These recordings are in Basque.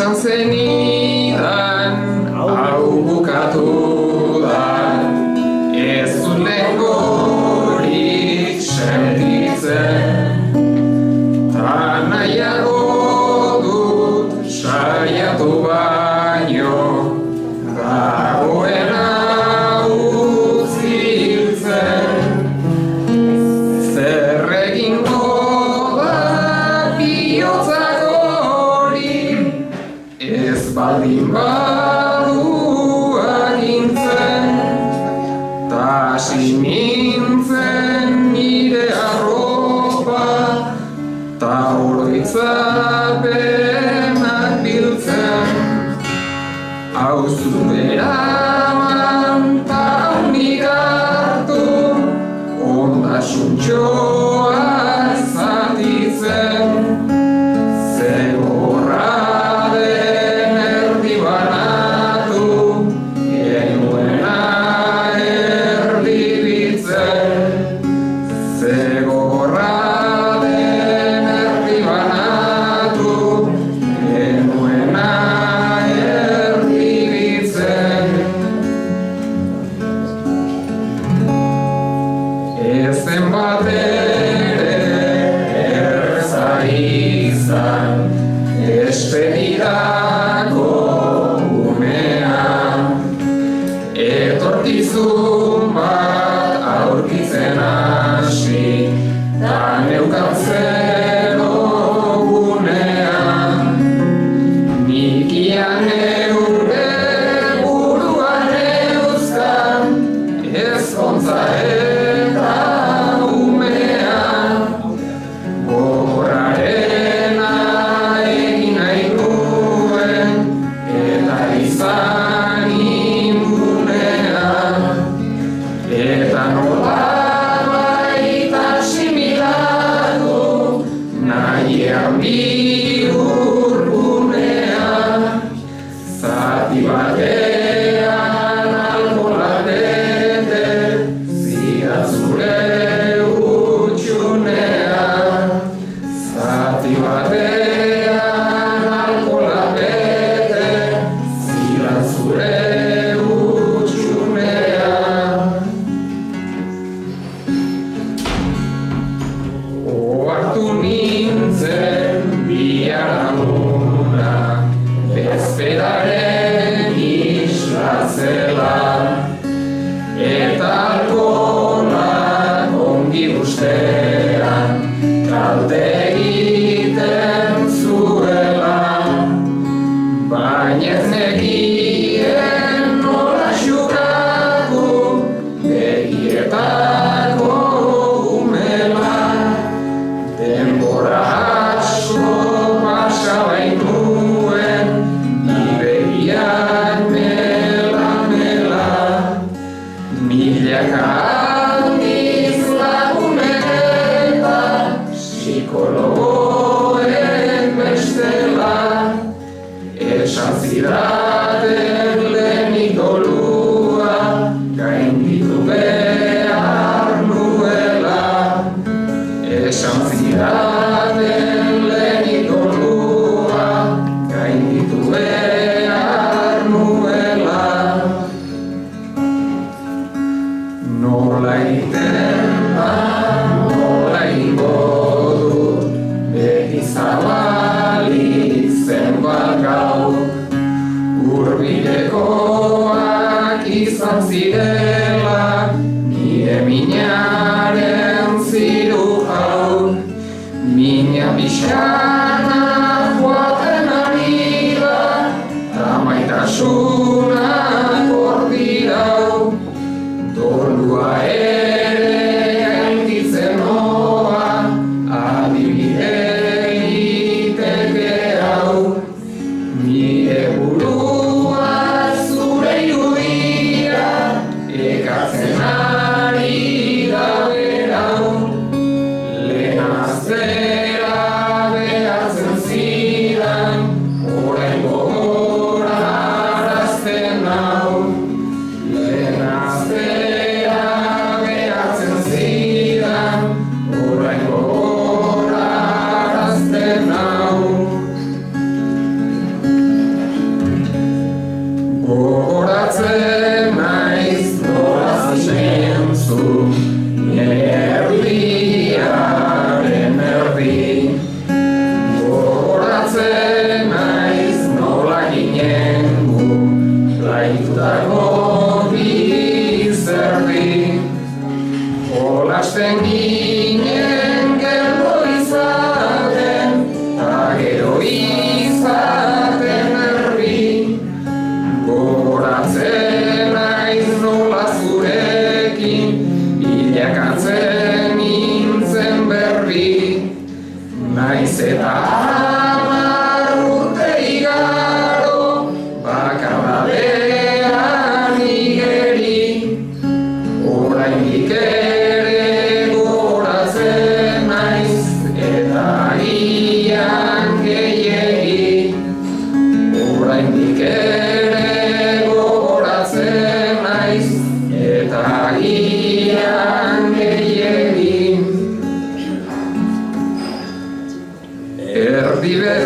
esan zenidan hau bukatu da, ez dut lehengorik sentitzen, ta nahiago dut saiatu baino, dagoena utzi hiltzen. Zer egingo da bihotzak hori, ez baldin badu agintzen, ta hasi nintzen nire arropa, ta oroitzapenak biltzen. Auzu eraman ta unik hartu, ondasuntxoa zatitzen. Zegorra den erdi banatu, genuena erdibitzen. Zegorra den erdi banatu, genuena erdibitzen. Ezen batere erreza izan, despedidako unean, etorkizun bat aurkitzen hasi, ta neukan zero gunean. Nikian neure buruan euskan, ezkontza eta umean. Gogorrarena egin nahi nuen, eta izan ingunean. Eta nolabait asimilatu, nahiean bihurgunean. Zati batean alkohola bete, zidan zure hutsunean. Zati batean alkohola bete, zidan zure hutsunean. Ohartu nintzen biharamuna, bezperaren isla zela, eta alkoholak ongi bustean kalte egiten zuela. Baina ez nekien nola xukatu begietako umela. Denbora asko pasa bainuen, ni begiak mela-mela. Milaka aldiz lagunek eta psikologoek bestela, esan zidaten lehenik dolua, gainditu behar nuela. Esan zidaten lehenik dolua, gainditu behar nuela. Nola egiten da, nola egingo dut, beti zabalik zenbat gaur. Hurbilekoak izan zirela, nire minaren zirujau. Mina pixkana joaten ari da, ta maitasunak hor dirau. Dolua ere gainditzen noa, adibide egiteke hau. Nire burua zure irudira, ekartzen ari da berau. Lehen aztera behar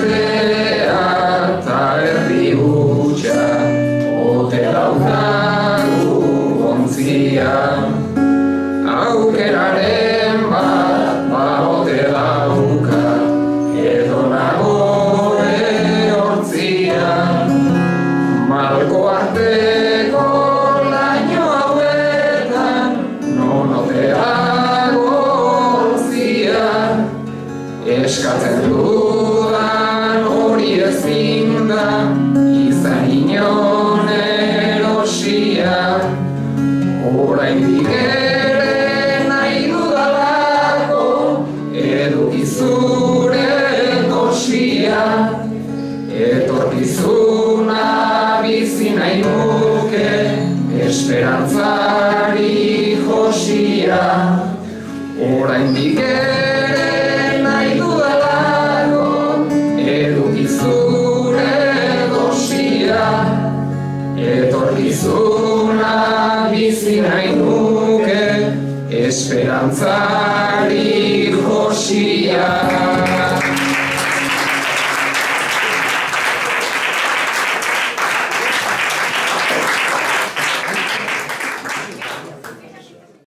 artea eta erdi hutsa, ote daukagu ontzia. Aukeraren bat ote dauka, edo nago ehortzia. Malko arteko laino hauetan, non ote dago ontzia. Eskatzen dudan hori ezin da, izan inon erosia. Oraindik ere nahi dudalako, eduki zure dosia. Etorkizuna bizi nahi nuke, esperantzari josia. Oraindik ere nahi dudalako, eduki zure dosia. Etorkizuna bizi nahi nuke, esperantzari